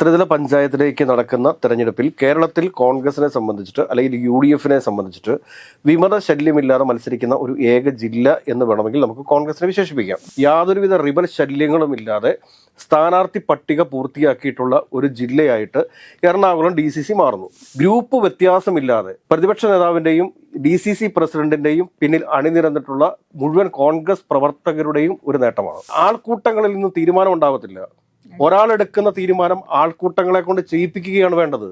ത്രിതല പഞ്ചായത്തിലേക്ക് നടക്കുന്ന തെരഞ്ഞെടുപ്പിൽ കേരളത്തിൽ കോൺഗ്രസിനെ സംബന്ധിച്ചിട്ട് അല്ലെങ്കിൽ UDFിനെ സംബന്ധിച്ചിട്ട് വിമത ശല്യമില്ലാതെ മത്സരിക്കുന്ന ഒരു ഏക ജില്ല എന്ന് വേണമെങ്കിൽ നമുക്ക് കോൺഗ്രസിനെ വിശേഷിപ്പിക്കാം. യാതൊരുവിധ റിബൽ ശല്യങ്ങളും ഇല്ലാതെ സ്ഥാനാർത്ഥി പട്ടിക പൂർത്തിയാക്കിയിട്ടുള്ള ഒരു ജില്ലയായിട്ട് എറണാകുളം DCC മാറുന്നു. ഗ്രൂപ്പ് വ്യത്യാസമില്ലാതെ പ്രതിപക്ഷ നേതാവിൻ്റെയും DCC പ്രസിഡന്റിന്റെയും പിന്നിൽ അണിനിരന്നിട്ടുള്ള മുഴുവൻ കോൺഗ്രസ് പ്രവർത്തകരുടെയും ഒരു നേട്ടമാണ്. ആൾക്കൂട്ടങ്ങളിൽ നിന്ന് തീരുമാനം ഉണ്ടാകത്തില്ല. ഒരാളെടുക്കുന്ന തീരുമാനം ആൾക്കൂട്ടങ്ങളെ കൊണ്ട് ചെയ്യിപ്പിക്കുകയാണ് വേണ്ടത്.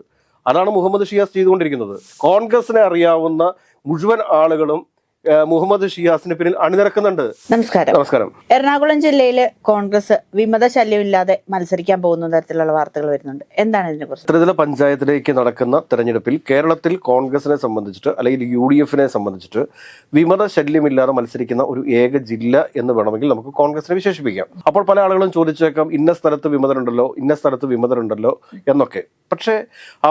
അതാണ് മുഹമ്മദ് ഷിയാസ് ചെയ്തുകൊണ്ടിരിക്കുന്നത്. കോൺഗ്രസിനെ അറിയാവുന്ന മുഴുവൻ ആളുകളും മുഹമ്മദ് ഷിയാസിന് പിന്നിൽ അണിനിരക്കുന്നുണ്ട്. നമസ്കാരം. എറണാകുളം ജില്ലയിൽ കോൺഗ്രസ് വിമത ശല്യമില്ലാതെ മത്സരിക്കാൻ പോകുന്ന തരത്തിലുള്ള വാർത്തകൾ വരുന്നുണ്ട്. എന്താണ് ഇതിനെ കുറിച്ച്? ത്രിതല പഞ്ചായത്തിലേക്ക് നടക്കുന്ന തെരഞ്ഞെടുപ്പിൽ കേരളത്തിൽ കോൺഗ്രസിനെ സംബന്ധിച്ചിട്ട് അല്ലെങ്കിൽ UDFിനെ സംബന്ധിച്ചിട്ട് വിമത ശല്യമില്ലാതെ മത്സരിക്കുന്ന ഒരു ഏക ജില്ല എന്ന് വേണമെങ്കിൽ നമുക്ക് കോൺഗ്രസിനെ വിശേഷിപ്പിക്കാം. അപ്പോൾ പല ആളുകളും ചോദിച്ചേക്കാം, ഇന്ന സ്ഥലത്ത് വിമതരുണ്ടല്ലോ, ഇന്ന സ്ഥലത്ത് വിമതരുണ്ടല്ലോ എന്നൊക്കെ. പക്ഷേ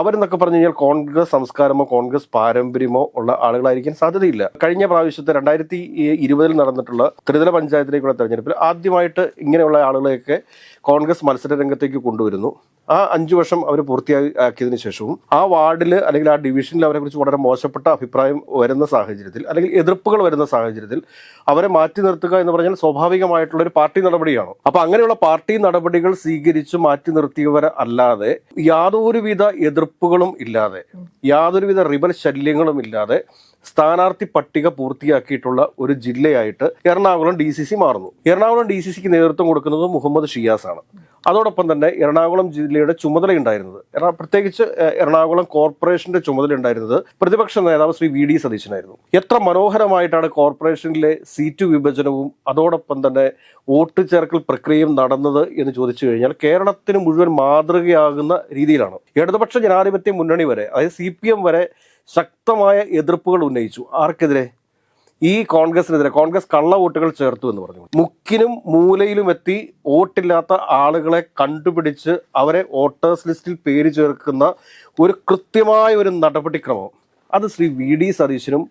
അവരെന്നൊക്കെ പറഞ്ഞു കഴിഞ്ഞാൽ കോൺഗ്രസ് സംസ്കാരമോ കോൺഗ്രസ് പാരമ്പര്യമോ ഉള്ള ആളുകളായിരിക്കാൻ സാധ്യതയില്ല. കഴിഞ്ഞ പ്രാവശ്യത്തെ 2020 നടന്നിട്ടുള്ള ത്രിതല പഞ്ചായത്തിലേക്കുള്ള തെരഞ്ഞെടുപ്പിൽ ആദ്യമായിട്ട് ഇങ്ങനെയുള്ള ആളുകളെയൊക്കെ കോൺഗ്രസ് മത്സര രംഗത്തേക്ക് കൊണ്ടുവരുന്നു. ആ 5 വർഷം അവർ പൂർത്തിയാക്കിയതിനു ശേഷവും ആ വാർഡിൽ അല്ലെങ്കിൽ ആ ഡിവിഷനിൽ അവരെ കുറിച്ച് വളരെ മോശപ്പെട്ട അഭിപ്രായം വരുന്ന സാഹചര്യത്തിൽ അല്ലെങ്കിൽ എതിർപ്പുകൾ വരുന്ന സാഹചര്യത്തിൽ അവരെ മാറ്റി നിർത്തുക എന്ന് പറഞ്ഞാൽ സ്വാഭാവികമായിട്ടുള്ള ഒരു പാർട്ടി നടപടിയാണ്. അപ്പൊ അങ്ങനെയുള്ള പാർട്ടി നടപടികൾ സ്വീകരിച്ച് മാറ്റി നിർത്തിയവർ അല്ലാതെ യാതൊരുവിധ എതിർപ്പുകളും ഇല്ലാതെ യാതൊരുവിധ റിബൽ ശല്യങ്ങളും ഇല്ലാതെ സ്ഥാനാർത്ഥി പട്ടിക പൂർത്തിയാക്കിയിട്ടുള്ള ഒരു ജില്ലയായിട്ട് എറണാകുളം DCC മാറുന്നു. എറണാകുളം DCCക്ക് നേതൃത്വം കൊടുക്കുന്നത് മുഹമ്മദ് ഷിയാസ് ആണ്. അതോടൊപ്പം തന്നെ എറണാകുളം ജില്ലയുടെ ചുമതലയുണ്ടായിരുന്നത്, പ്രത്യേകിച്ച് എറണാകുളം കോർപ്പറേഷന്റെ ചുമതല ഉണ്ടായിരുന്നത് പ്രതിപക്ഷ നേതാവ് ശ്രീ VD സതീശനായിരുന്നു. എത്ര മനോഹരമായിട്ടാണ് കോർപ്പറേഷനിലെ സീറ്റ് വിഭജനവും അതോടൊപ്പം തന്നെ വോട്ട് ചേർക്കൽ പ്രക്രിയയും നടന്നത് എന്ന് ചോദിച്ചു കഴിഞ്ഞാൽ കേരളത്തിന് മുഴുവൻ മാതൃകയാകുന്ന രീതിയിലാണ്. ഇടതുപക്ഷ ജനാധിപത്യ മുന്നണി വരെ, അതായത് CPM വരെ ശക്തമായ എതിർപ്പുകൾ ഉന്നയിച്ചു. ആർക്കെതിരെ? ഈ കോൺഗ്രസിനെതിരെ. കോൺഗ്രസ് കള്ള വോട്ടുകൾ ചേർത്തു എന്ന് പറഞ്ഞു. മുക്കിനും മൂലയിലും എത്തി വോട്ടില്ലാത്ത ആളുകളെ കണ്ടുപിടിച്ച് അവരെ വോട്ടേഴ്സ് ലിസ്റ്റിൽ പേര് ചേർക്കുന്ന ഒരു കൃത്യമായ ഒരു നടപടിക്രമം അത് ശ്രീ VD സതീശനും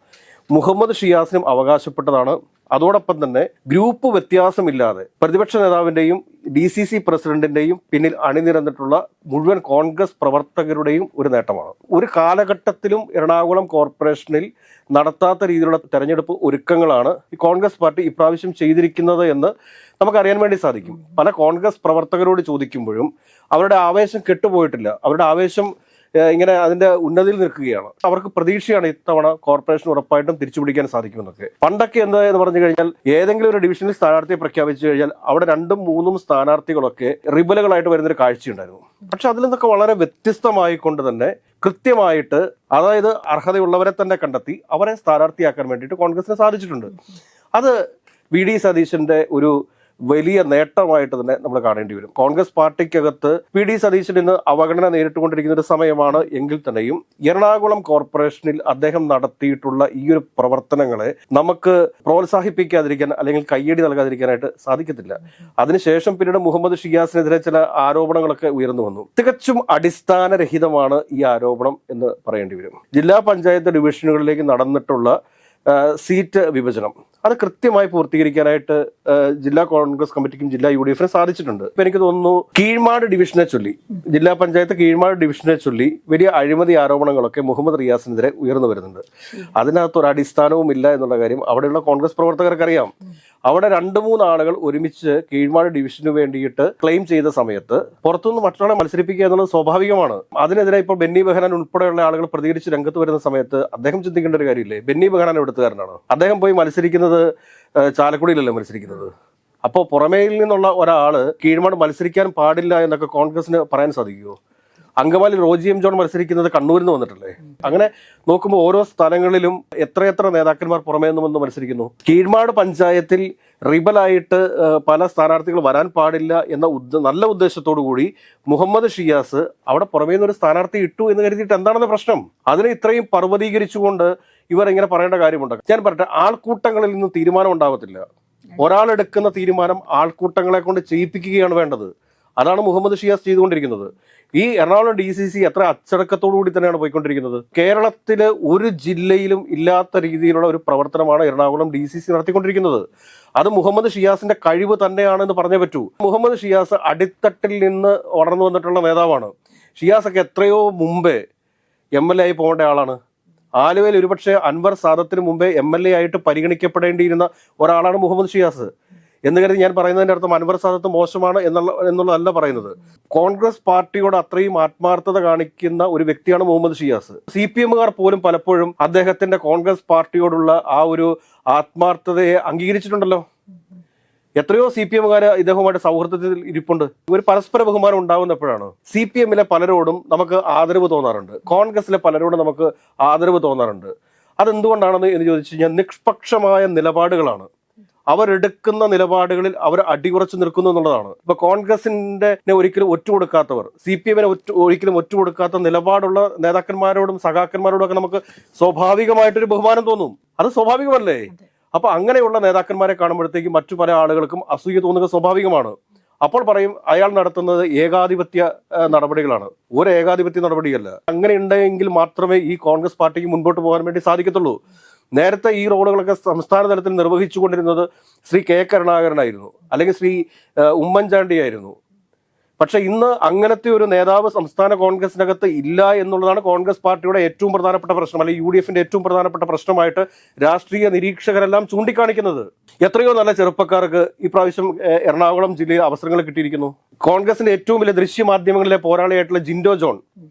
മുഹമ്മദ് ഷിയാസിനും അവകാശപ്പെട്ടതാണ്. അതോടൊപ്പം തന്നെ ഗ്രൂപ്പ് വ്യത്യാസമില്ലാതെ പ്രതിപക്ഷ നേതാവിൻ്റെയും DCC പ്രസിഡന്റിന്റെയും പിന്നിൽ അണിനിരന്നിട്ടുള്ള മുഴുവൻ കോൺഗ്രസ് പ്രവർത്തകരുടെയും ഒരു നേട്ടമാണ്. ഒരു കാലഘട്ടത്തിലും എറണാകുളം കോർപ്പറേഷനിൽ നടത്താത്ത രീതിയിലുള്ള തെരഞ്ഞെടുപ്പ് ഒരുക്കങ്ങളാണ് ഈ കോൺഗ്രസ് പാർട്ടി ഇപ്രാവശ്യം ചെയ്തിരിക്കുന്നത് എന്ന് നമുക്കറിയാൻ വേണ്ടി സാധിക്കും. പല കോൺഗ്രസ് പ്രവർത്തകരോട് ചോദിക്കുമ്പോഴും അവരുടെ ആവേശം കെട്ടുപോയിട്ടില്ല. അവരുടെ ആവേശം ഇങ്ങനെ അതിന്റെ ഉന്നതിയിൽ നിൽക്കുകയാണ്. അവർക്ക് പ്രതീക്ഷയാണ് ഇത്തവണ കോർപ്പറേഷൻ ഉറപ്പായിട്ടും തിരിച്ചുപിടിക്കാൻ സാധിക്കുമെന്നൊക്കെ. പണ്ടൊക്കെ എന്ന് പറഞ്ഞു കഴിഞ്ഞാൽ ഏതെങ്കിലും ഒരു ഡിവിഷനിൽ സ്ഥാനാർത്ഥിയെ പ്രഖ്യാപിച്ചു കഴിഞ്ഞാൽ അവിടെ 2ഉം 3ഉം സ്ഥാനാർത്ഥികളൊക്കെ റിബലുകളായിട്ട് വരുന്നൊരു കാഴ്ചയുണ്ടായിരുന്നു. പക്ഷെ അതിൽ നിന്നൊക്കെ വളരെ വ്യത്യസ്തമായിക്കൊണ്ട് തന്നെ കൃത്യമായിട്ട്, അതായത് അർഹതയുള്ളവരെ തന്നെ കണ്ടെത്തി അവരെ സ്ഥാനാർത്ഥിയാക്കാൻ വേണ്ടിയിട്ട് കോൺഗ്രസിന് സാധിച്ചിട്ടുണ്ട്. അത് VD സതീശന്റെ ഒരു വലിയ നേട്ടമായിട്ട് തന്നെ നമ്മൾ കാണേണ്ടി വരും. കോൺഗ്രസ് പാർട്ടിക്കകത്ത് VD സതീശൻ ഇന്ന് അവഗണന നേരിട്ടുകൊണ്ടിരിക്കുന്ന ഒരു സമയമാണ് എങ്കിൽ തന്നെയും എറണാകുളം കോർപ്പറേഷനിൽ അദ്ദേഹം നടത്തിയിട്ടുള്ള ഈ ഒരു പ്രവർത്തനങ്ങളെ നമുക്ക് പ്രോത്സാഹിപ്പിക്കാതിരിക്കാൻ അല്ലെങ്കിൽ കയ്യടി നൽകാതിരിക്കാനായിട്ട് സാധിക്കത്തില്ല. അതിനുശേഷം പിന്നീട് മുഹമ്മദ് ഷിയാസിനെതിരെ ചില ആരോപണങ്ങളൊക്കെ ഉയർന്നു വന്നു. തികച്ചും അടിസ്ഥാനരഹിതമാണ് ഈ ആരോപണം എന്ന് പറയേണ്ടി വരും. ജില്ലാ പഞ്ചായത്ത് ഡിവിഷനുകളിലേക്ക് നടന്നിട്ടുള്ള സീറ്റ് വിഭജനം അത് കൃത്യമായി പൂർത്തീകരിക്കാനായിട്ട് ജില്ലാ കോൺഗ്രസ് കമ്മിറ്റിക്കും ജില്ലാ UDFിനും സാധിച്ചിട്ടുണ്ട്. ഇപ്പൊ എനിക്ക് തോന്നുന്നു കീഴ്മാട് ഡിവിഷനെ ചൊല്ലി, ജില്ലാ പഞ്ചായത്ത് കീഴ്മാട് ഡിവിഷനെ ചൊല്ലി വലിയ അഴിമതി ആരോപണങ്ങളൊക്കെ മുഹമ്മദ് റിയാസിനെതിരെ ഉയർന്നു വരുന്നുണ്ട്. അതിനകത്ത് ഒരു അടിസ്ഥാനവും ഇല്ല എന്നുള്ള കാര്യം അവിടെയുള്ള കോൺഗ്രസ് പ്രവർത്തകർക്കറിയാം. അവിടെ 2-3 ആളുകൾ ഒരുമിച്ച് കീഴ്മാട് ഡിവിഷന് വേണ്ടിയിട്ട് ക്ലെയിം ചെയ്ത സമയത്ത് പുറത്തുനിന്ന് മറ്റൊരാളെ മത്സരിപ്പിക്കുക എന്നുള്ളത് സ്വാഭാവികമാണ്. അതിനെതിരെ ഇപ്പോൾ ബെന്നി ബെഹനാൻ ഉൾപ്പെടെയുള്ള ആളുകൾ പ്രതികരിച്ച് രംഗത്ത് വരുന്ന സമയത്ത് അദ്ദേഹം ചിന്തിക്കേണ്ട ഒരു കാര്യമില്ലേ? ബെന്നി ബെഹനാൻ എവിടുത്തുകാരനാണ്? അദ്ദേഹം പോയി മത്സരിക്കുന്നത് ചാലക്കുടിയിലല്ലേ മത്സരിക്കുന്നത്. അപ്പോൾ പുറമേയിൽ നിന്നുള്ള ഒരാള് കീഴ്മാട് മത്സരിക്കാൻ പാടില്ല എന്നൊക്കെ കോൺഗ്രസിന് പറയാൻ സാധിക്കുമോ? അങ്കമാലി റോജി M. ജോൺ മത്സരിക്കുന്നത് കണ്ണൂരിൽ നിന്ന് വന്നിട്ടല്ലേ? അങ്ങനെ നോക്കുമ്പോൾ ഓരോ സ്ഥലങ്ങളിലും എത്രയെത്ര നേതാക്കന്മാർ പുറമേ നിന്ന് വന്ന് മത്സരിക്കുന്നു. കീഴ്മാട് പഞ്ചായത്തിൽ റിബലായിട്ട് പല സ്ഥാനാർത്ഥികൾ വരാൻ പാടില്ല എന്ന നല്ല ഉദ്ദേശത്തോടു കൂടി മുഹമ്മദ് ഷിയാസ് അവിടെ പുറമേ നിന്ന് ഒരു സ്ഥാനാർത്ഥി ഇട്ടു എന്ന് കരുതിയിട്ട് എന്താണെന്ന് പ്രശ്നം? അതിനെ ഇത്രയും പർവ്വതീകരിച്ചുകൊണ്ട് ഇവർ ഇങ്ങനെ പറയേണ്ട കാര്യമുണ്ട്. ഞാൻ പറയട്ടെ, ആൾക്കൂട്ടങ്ങളിൽ നിന്ന് തീരുമാനം ഉണ്ടാകത്തില്ല. ഒരാളെടുക്കുന്ന തീരുമാനം ആൾക്കൂട്ടങ്ങളെ കൊണ്ട് ചെയ്യിപ്പിക്കുകയാണ് വേണ്ടത്. അതാണ് മുഹമ്മദ് ഷിയാസ് ചെയ്തുകൊണ്ടിരിക്കുന്നത്. ഈ എറണാകുളം DCC എത്ര അച്ചടക്കത്തോടു കൂടി തന്നെയാണ് പോയിക്കൊണ്ടിരിക്കുന്നത്. കേരളത്തില് ഒരു ജില്ലയിലും ഇല്ലാത്ത രീതിയിലുള്ള ഒരു പ്രവർത്തനമാണ് എറണാകുളം DCC നടത്തിക്കൊണ്ടിരിക്കുന്നത്. അത് മുഹമ്മദ് ഷിയാസിന്റെ കഴിവ് തന്നെയാണെന്ന് പറഞ്ഞേ പറ്റൂ. മുഹമ്മദ് ഷിയാസ് അടിത്തട്ടിൽ നിന്ന് വളർന്നു വന്നിട്ടുള്ള നേതാവാണ്. ഷിയാസൊക്കെ എത്രയോ മുമ്പേ MLA ആയി പോകേണ്ട ആളാണ്. ആലുവയിൽ ഒരുപക്ഷെ അൻവർ സാദത്തിന് മുമ്പേ MLA ആയിട്ട് പരിഗണിക്കപ്പെടേണ്ടിയിരുന്ന ഒരാളാണ് മുഹമ്മദ് ഷിയാസ്. എന്ന് കരുതി ഞാൻ പറയുന്നതിന്റെ അർത്ഥം അൻവർ സാദത്ത് മോശമാണ് എന്നുള്ളതല്ല പറയുന്നത്. കോൺഗ്രസ് പാർട്ടിയോട് അത്രയും ആത്മാർത്ഥത കാണിക്കുന്ന ഒരു വ്യക്തിയാണ് മുഹമ്മദ് ഷിയാസ്. CPMകാർ പോലും പലപ്പോഴും അദ്ദേഹത്തിന്റെ കോൺഗ്രസ് പാർട്ടിയോടുള്ള ആ ഒരു ആത്മാർത്ഥതയെ അംഗീകരിച്ചിട്ടുണ്ടല്ലോ. എത്രയോ CPMകാര് ഇദ്ദേഹവുമായിട്ട് സൗഹൃദത്തിൽ ഇരിപ്പുണ്ട്. ഒരു പരസ്പര ബഹുമാനം ഉണ്ടാവുന്ന എപ്പോഴാണ്? CPMലെ പലരോടും നമുക്ക് ആദരവ് തോന്നാറുണ്ട്, കോൺഗ്രസിലെ പലരോടും നമുക്ക് ആദരവ് തോന്നാറുണ്ട്. അതെന്തുകൊണ്ടാണെന്ന് എന്ന് ചോദിച്ചു കഴിഞ്ഞാൽ നിഷ്പക്ഷമായ നിലപാടുകളാണ്. അവരെടുക്കുന്ന നിലപാടുകളിൽ അവർ അടിയുറച്ചു നിൽക്കുന്നു എന്നുള്ളതാണ്. ഇപ്പൊ കോൺഗ്രസിന്റെ ഒരിക്കലും ഒറ്റുകൊടുക്കാത്തവർ, CPMനെ ഒരിക്കലും ഒറ്റുകൊടുക്കാത്ത നിലപാടുള്ള നേതാക്കന്മാരോടും സഖാക്കന്മാരോടും ഒക്കെ നമുക്ക് സ്വാഭാവികമായിട്ടൊരു ബഹുമാനം തോന്നും. അത് സ്വാഭാവികമല്ലേ? അപ്പൊ അങ്ങനെയുള്ള നേതാക്കന്മാരെ കാണുമ്പോഴത്തേക്ക് മറ്റു പല ആളുകൾക്കും അസൂയ തോന്നുക സ്വാഭാവികമാണ്. അപ്പോൾ പറയും അയാൾ നടത്തുന്നത് ഏകാധിപത്യ നടപടികളാണ്. ഒരു ഏകാധിപത്യ നടപടിയല്ല. അങ്ങനെ ഉണ്ടെങ്കിൽ മാത്രമേ ഈ കോൺഗ്രസ് പാർട്ടിക്ക് മുൻപോട്ട് പോകാൻ വേണ്ടി സാധിക്കത്തുള്ളൂ. നേരത്തെ ഈ റോളുകളൊക്കെ സംസ്ഥാന തലത്തിൽ നിർവഹിച്ചു കൊണ്ടിരുന്നത് ശ്രീ K കരുണാകരനായിരുന്നു, അല്ലെങ്കിൽ ശ്രീ ഉമ്മൻചാണ്ടി ആയിരുന്നു. പക്ഷെ ഇന്ന് അങ്ങനത്തെ ഒരു നേതാവ് സംസ്ഥാന കോൺഗ്രസിനകത്ത് ഇല്ല എന്നുള്ളതാണ് കോൺഗ്രസ് പാർട്ടിയുടെ ഏറ്റവും പ്രധാനപ്പെട്ട പ്രശ്നം, അല്ലെങ്കിൽ UDFന്റെ ഏറ്റവും പ്രധാനപ്പെട്ട പ്രശ്നമായിട്ട് രാഷ്ട്രീയ നിരീക്ഷകരെല്ലാം ചൂണ്ടിക്കാണിക്കുന്നത്. എത്രയോ നല്ല ചെറുപ്പക്കാർക്ക് ഇപ്രാവശ്യം എറണാകുളം ജില്ലയിൽ അവസരങ്ങൾ കിട്ടിയിരിക്കുന്നു. കോൺഗ്രസിന്റെ ഏറ്റവും വലിയ ദൃശ്യമാധ്യമങ്ങളിലെ പോരാളിയായിട്ടുള്ള ജിൻഡോ ജോൺ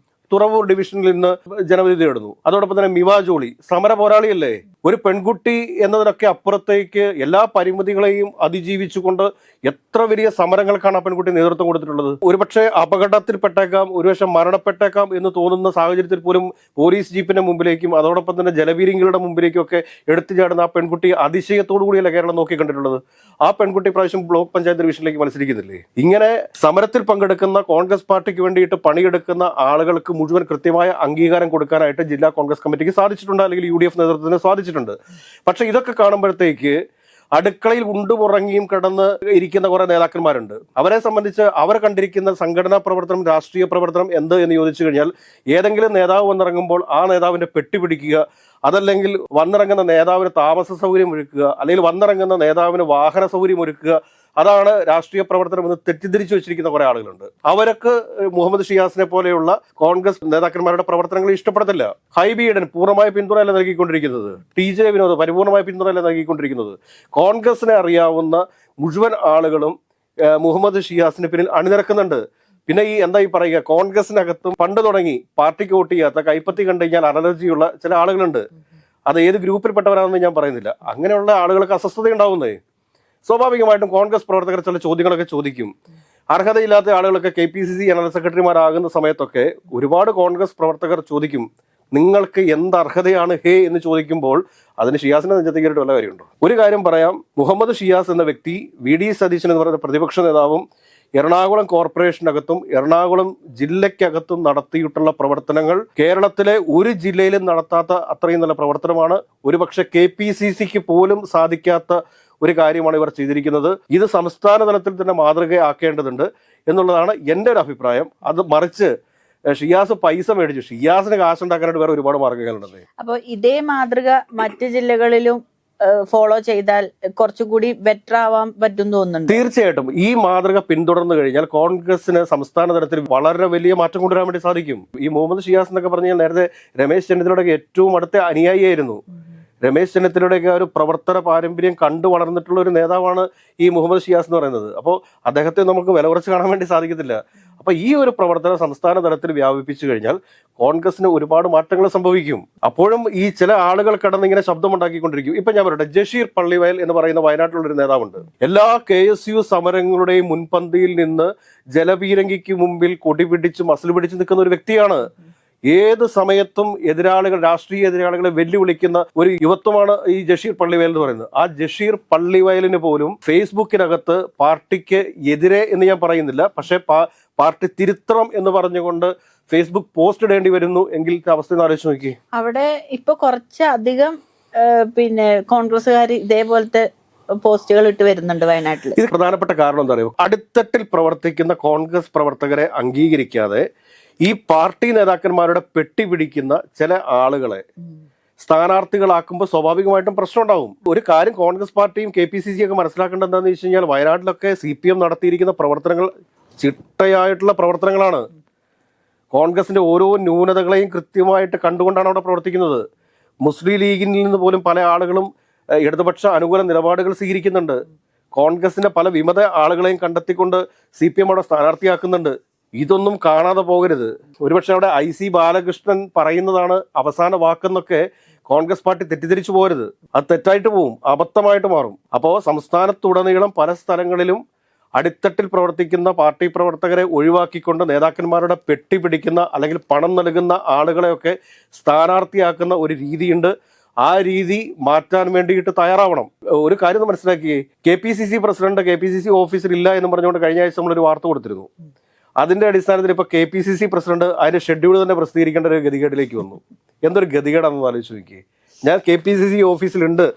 തുറവൂർ ഡിവിഷനിൽ നിന്ന് ജനവിധി തേടുന്നു. അതോടൊപ്പം തന്നെ മിവ ജോളി സമര പോരാളിയല്ലേ? ഒരു പെൺകുട്ടി എന്നതിനൊക്കെ അപ്പുറത്തേക്ക് എല്ലാ പരിമിതികളെയും അതിജീവിച്ചുകൊണ്ട് എത്ര വലിയ സമരങ്ങൾക്കാണ് ആ പെൺകുട്ടി നേതൃത്വം കൊടുത്തിട്ടുള്ളത്. ഒരുപക്ഷെ അപകടത്തിൽപ്പെട്ടേക്കാം, ഒരുപക്ഷെ മരണപ്പെട്ടേക്കാം എന്ന് തോന്നുന്ന സാഹചര്യത്തിൽ പോലും പോലീസ് ജീപ്പിന്റെ മുമ്പിലേക്കും അതോടൊപ്പം തന്നെ ജലപീരങ്കികളുടെ മുമ്പിലേക്കും ഒക്കെ എടുത്തു ചാടുന്ന ആ പെൺകുട്ടി അതിശയത്തോടു കൂടിയല്ല കേരളം നോക്കി കണ്ടിട്ടുള്ളത്. ആ പെൺകുട്ടി പ്രാവശ്യം ബ്ലോക്ക് പഞ്ചായത്ത് ഡിവിഷനിലേക്ക് മത്സരിക്കുന്നില്ലേ? ഇങ്ങനെ സമരത്തിൽ പങ്കെടുക്കുന്ന കോൺഗ്രസ് പാർട്ടിക്ക് വേണ്ടിയിട്ട് പണിയെടുക്കുന്ന ആളുകൾക്ക് മുഴുവൻ കൃത്യമായ അംഗീകാരം കൊടുക്കാനായിട്ട് ജില്ലാ കോൺഗ്രസ് കമ്മിറ്റിക്ക് സാധിച്ചിട്ടുണ്ട്, അല്ലെങ്കിൽ UDF നേതൃത്വത്തിന് സാധിച്ചിട്ടുണ്ട്. പക്ഷെ ഇതൊക്കെ കാണുമ്പോഴത്തേക്ക് അടുക്കളയിൽ ഉണ്ടുമുറങ്ങിയും കിടന്ന് ഇരിക്കുന്ന കുറെ നേതാക്കന്മാരുണ്ട്. അവരെ സംബന്ധിച്ച് അവർ കണ്ടിരിക്കുന്ന സംഘടനാ പ്രവർത്തനം, രാഷ്ട്രീയ പ്രവർത്തനം എന്ത് എന്ന് ചോദിച്ചു കഴിഞ്ഞാൽ ഏതെങ്കിലും നേതാവ് വന്നിറങ്ങുമ്പോൾ ആ നേതാവിന്റെ പെട്ടി പിടിക്കുക, അതല്ലെങ്കിൽ വന്നിറങ്ങുന്ന നേതാവിന് താമസ സൗകര്യം ഒരുക്കുക, അല്ലെങ്കിൽ വന്നിറങ്ങുന്ന നേതാവിന് വാഹന സൗകര്യം ഒരുക്കുക. അതാണ് രാഷ്ട്രീയ പ്രവർത്തനം എന്ന് തെറ്റിദ്ധരിച്ചു വെച്ചിരിക്കുന്ന കുറെ ആളുകളുണ്ട്. അവർക്ക് മുഹമ്മദ് ഷിയാസിനെ പോലെയുള്ള കോൺഗ്രസ് നേതാക്കന്മാരുടെ പ്രവർത്തനങ്ങൾ ഇഷ്ടപ്പെടത്തില്ല. ഹൈബി ഈഡൻ പൂർണ്ണമായ പിന്തുണയല്ല നൽകിക്കൊണ്ടിരിക്കുന്നത്. TJ വിനോദ് പരിപൂർണമായ പിന്തുണയല്ല നൽകിക്കൊണ്ടിരിക്കുന്നത്. കോൺഗ്രസിനെ അറിയാവുന്ന മുഴുവൻ ആളുകളും മുഹമ്മദ് ഷിയാസിന് പിന്നിൽ അണിനിരക്കുന്നുണ്ട്. പിന്നെ ഈ പറയുക, കോൺഗ്രസിനകത്തും പണ്ട് തുടങ്ങി പാർട്ടിക്ക് വോട്ട് ചെയ്യാത്ത, കൈപ്പത്തി കണ്ടു കഴിഞ്ഞാൽ അലർജിയുള്ള ചില ആളുകളുണ്ട്. അത് ഏത് ഗ്രൂപ്പിൽപ്പെട്ടവരാണെന്ന് ഞാൻ പറയുന്നില്ല. അങ്ങനെയുള്ള ആളുകൾക്ക് അസ്വസ്ഥത ഉണ്ടാവുന്നേ. സ്വാഭാവികമായിട്ടും കോൺഗ്രസ് പ്രവർത്തകർ ചില ചോദ്യങ്ങളൊക്കെ ചോദിക്കും. അർഹതയില്ലാത്ത ആളുകളൊക്കെ KPCC ജനറൽ സെക്രട്ടറിമാരാകുന്ന സമയത്തൊക്കെ ഒരുപാട് കോൺഗ്രസ് പ്രവർത്തകർ ചോദിക്കും, നിങ്ങൾക്ക് എന്ത് അർഹതയാണ് എന്ന് ചോദിക്കുമ്പോൾ അതിന് ഷിയാസിന്റെ നെഞ്ചത്തേക്ക് വല്ല കാര്യമുണ്ടോ? ഒരു കാര്യം പറയാം, മുഹമ്മദ് ഷിയാസ് എന്ന വ്യക്തി VD സതീശൻ എന്ന് പറയുന്ന പ്രതിപക്ഷ നേതാവും എറണാകുളം കോർപ്പറേഷനകത്തും എറണാകുളം ജില്ലയ്ക്കകത്തും നടത്തിയിട്ടുള്ള പ്രവർത്തനങ്ങൾ കേരളത്തിലെ ഒരു ജില്ലയിലും നടത്താത്ത അത്രയും നല്ല പ്രവർത്തനമാണ്. ഒരുപക്ഷെ KPCCക്ക് പോലും സാധിക്കാത്ത ഒരു കാര്യമാണ് ഇവർ ചെയ്തിരിക്കുന്നത്. ഇത് സംസ്ഥാന തലത്തിൽ തന്നെ മാതൃകയാക്കേണ്ടതുണ്ട് എന്നുള്ളതാണ് എൻ്റെ ഒരു അഭിപ്രായം. അത് മറിച്ച് ഷിയാസ് പൈസ മേടിച്ചു, ഷിയാസിന് കാശുണ്ടാക്കാനായിട്ട് വേറെ ഒരുപാട് മാർഗ്ഗങ്ങളുണ്ട്. അപ്പോൾ ഇതേ മാതൃക മറ്റ് ജില്ലകളിലും ഫോളോ ചെയ്താൽ കുറച്ചുകൂടി ബെറ്റർ ആവാൻ പറ്റും തോന്നുന്നുണ്ട്. തീർച്ചയായിട്ടും ഈ മാതൃക പിന്തുടർന്നു കഴിഞ്ഞാൽ കോൺഗ്രസിന് സംസ്ഥാന തലത്തിൽ വളരെ വലിയ മാറ്റം കൊണ്ടുവരാൻ വേണ്ടി സാധിക്കും. ഈ മുഹമ്മദ് ഷിയാസ് എന്നൊക്കെ പറഞ്ഞാൽ നേരത്തെ രമേശ് ചെന്നിത്തലയുടെ ഏറ്റവും അടുത്ത അനുയായിയായിരുന്നു. രമേശ് ചെന്നിത്തലയുടെയൊക്കെ ഒരു പ്രവർത്തന പാരമ്പര്യം കണ്ടു വളർന്നിട്ടുള്ള ഒരു നേതാവാണ് ഈ മുഹമ്മദ് ഷിയാസ് എന്ന് പറയുന്നത്. അപ്പോൾ അദ്ദേഹത്തെ നമുക്ക് വില കുറച്ച് കാണാൻ വേണ്ടി സാധിക്കത്തില്ല. അപ്പൊ ഈ ഒരു പ്രവർത്തനം സംസ്ഥാന തലത്തിൽ വ്യാപിപ്പിച്ചു കഴിഞ്ഞാൽ കോൺഗ്രസിന് ഒരുപാട് മാറ്റങ്ങൾ സംഭവിക്കും. അപ്പോഴും ഈ ചില ആളുകൾ കടന്ന് ഇങ്ങനെ ശബ്ദമുണ്ടാക്കിക്കൊണ്ടിരിക്കും. ഇപ്പൊ ഞാൻ പറയട്ടെ, ജഷീർ പള്ളിവയൽ എന്ന് പറയുന്ന വയനാട്ടിലുള്ളൊരു നേതാവുണ്ട്. എല്ലാ KSU സമരങ്ങളുടെയും മുൻപന്തിയിൽ നിന്ന് ജലപീരങ്കിക്ക് മുമ്പിൽ കൊടി പിടിച്ച് മസിൽ പിടിച്ച് നിൽക്കുന്ന ഒരു വ്യക്തിയാണ്. ഏത് സമയത്തും രാഷ്ട്രീയ എതിരാളികളെ വെല്ലുവിളിക്കുന്ന ഒരു യുവത്വമാണ് ഈ ജഷീർ പള്ളിവയൽ എന്ന് പറയുന്നത്. ആ ജഷീർ പള്ളിവയലിന് പോലും ഫേസ്ബുക്കിനകത്ത് പാർട്ടിക്ക് എതിരെ എന്ന് ഞാൻ പറയുന്നില്ല, പക്ഷെ പാർട്ടി തിരുത്തണം എന്ന് പറഞ്ഞുകൊണ്ട് ഫേസ്ബുക്ക് പോസ്റ്റ് ഇടേണ്ടി വരുന്നു എങ്കിൽ അവസ്ഥ ആലോചിച്ച് നോക്കി. അവിടെ ഇപ്പൊ കുറച്ചധികം കോൺഗ്രസ്സുകാർ ഇതേപോലത്തെ പോസ്റ്റുകൾ ഇട്ട് വരുന്നുണ്ട് വയനാട്ടിൽ. ഇത് പ്രധാനപ്പെട്ട കാരണം എന്താ പറയുക, അടിത്തട്ടിൽ പ്രവർത്തിക്കുന്ന കോൺഗ്രസ് പ്രവർത്തകരെ അംഗീകരിക്കാതെ ഈ പാർട്ടി നേതാക്കന്മാരുടെ പെട്ടി പിടിക്കുന്ന ചില ആളുകളെ സ്ഥാനാർത്ഥികളാക്കുമ്പോൾ സ്വാഭാവികമായിട്ടും പ്രശ്നം ഉണ്ടാവും. ഒരു കാര്യം കോൺഗ്രസ് പാർട്ടിയും KPCC ഒക്കെ മനസ്സിലാക്കേണ്ടത് എന്താണെന്ന് വെച്ച് കഴിഞ്ഞാൽ, വയനാട്ടിലൊക്കെ CPM നടത്തിയിരിക്കുന്ന പ്രവർത്തനങ്ങൾ ചിട്ടയായിട്ടുള്ള പ്രവർത്തനങ്ങളാണ്. കോൺഗ്രസിന്റെ ഓരോ ന്യൂനതകളെയും കൃത്യമായിട്ട് കണ്ടുകൊണ്ടാണ് അവിടെ പ്രവർത്തിക്കുന്നത്. മുസ്ലിം ലീഗിൽ നിന്ന് പോലും പല ആളുകളും ഇടതുപക്ഷ അനുകൂല നിലപാടുകൾ സ്വീകരിക്കുന്നുണ്ട്. കോൺഗ്രസിന്റെ പല വിമത ആളുകളെയും കണ്ടെത്തിക്കൊണ്ട് CPM അവിടെ സ്ഥാനാർത്ഥിയാക്കുന്നുണ്ട്. ഇതൊന്നും കാണാതെ പോകരുത്. ഒരുപക്ഷെ അവിടെ IC ബാലകൃഷ്ണൻ പറയുന്നതാണ് അവസാന വാക്കെന്നൊക്കെ കോൺഗ്രസ് പാർട്ടി തെറ്റിദ്ധരിച്ചു പോകരുത്. അത് തെറ്റായിട്ട് പോവും, അബദ്ധമായിട്ട് മാറും. അപ്പോൾ സംസ്ഥാനത്തുടനീളം പല സ്ഥലങ്ങളിലും അടിത്തട്ടിൽ പ്രവർത്തിക്കുന്ന പാർട്ടി പ്രവർത്തകരെ ഒഴിവാക്കിക്കൊണ്ട് നേതാക്കന്മാരുടെ പെട്ടി പിടിക്കുന്ന അല്ലെങ്കിൽ പണം നൽകുന്ന ആളുകളെയൊക്കെ സ്ഥാനാർത്ഥിയാക്കുന്ന ഒരു രീതിയുണ്ട്. ആ രീതി മാറ്റാൻ വേണ്ടിയിട്ട് തയ്യാറാവണം. ഒരു കാര്യം മനസ്സിലാക്കിയേ, KPCC പ്രസിഡന്റ് KPCC ഓഫീസിൽ ഇല്ല എന്ന് പറഞ്ഞുകൊണ്ട് കഴിഞ്ഞ ആഴ്ച നമ്മളൊരു വാർത്ത കൊടുത്തിരുന്നു. അതിന്റെ അടിസ്ഥാനത്തിൽ ഇപ്പൊ KPCC പ്രസിഡന്റ് അതിന്റെ ഷെഡ്യൂൾ തന്നെ പ്രസിദ്ധീകരിക്കേണ്ട ഒരു ഗതികേടിലേക്ക് വന്നു. എന്തൊരു ഗതികേടാണെന്ന് ആലോചിച്ച് നോക്കിയേ. ഞാൻ KPCC ഓഫീസിലുണ്ട്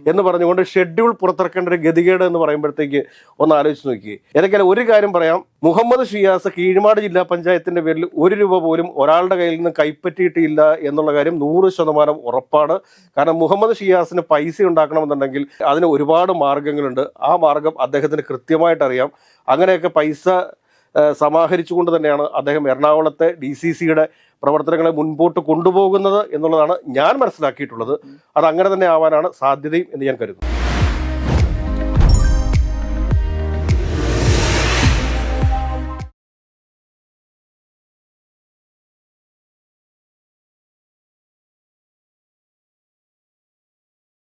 എന്ന് പറഞ്ഞുകൊണ്ട് ഷെഡ്യൂൾ പുറത്തിറക്കേണ്ട ഒരു ഗതികേട് എന്ന് പറയുമ്പോഴത്തേക്ക് ഒന്ന് ആലോചിച്ച് നോക്കിയേ. ഏതൊക്കെയാലും ഒരു കാര്യം പറയാം, മുഹമ്മദ് ഷിയാസ് കീഴ്മാട് ജില്ലാ പഞ്ചായത്തിന്റെ പേരിൽ 1 രൂപ പോലും ഒരാളുടെ കയ്യിൽ നിന്ന് കൈപ്പറ്റിയിട്ടില്ല എന്നുള്ള കാര്യം 100% ഉറപ്പാണ്. കാരണം മുഹമ്മദ് ഷിയാസിന് പൈസ ഉണ്ടാക്കണമെന്നുണ്ടെങ്കിൽ അതിന് ഒരുപാട് മാർഗങ്ങളുണ്ട്. ആ മാർഗം അദ്ദേഹത്തിന് കൃത്യമായിട്ട് അറിയാം. അങ്ങനെയൊക്കെ പൈസ സമാഹരിച്ചുകൊണ്ട് തന്നെയാണ് അദ്ദേഹം എറണാകുളത്തെ DCCയുടെ പ്രവർത്തനങ്ങളെ മുൻപോട്ട് കൊണ്ടുപോകുന്നത് എന്നുള്ളതാണ് ഞാൻ മനസ്സിലാക്കിയിട്ടുള്ളത്. അത് അങ്ങനെ തന്നെ ആവാനാണ് സാധ്യതയും എന്ന് ഞാൻ കരുതുന്നു.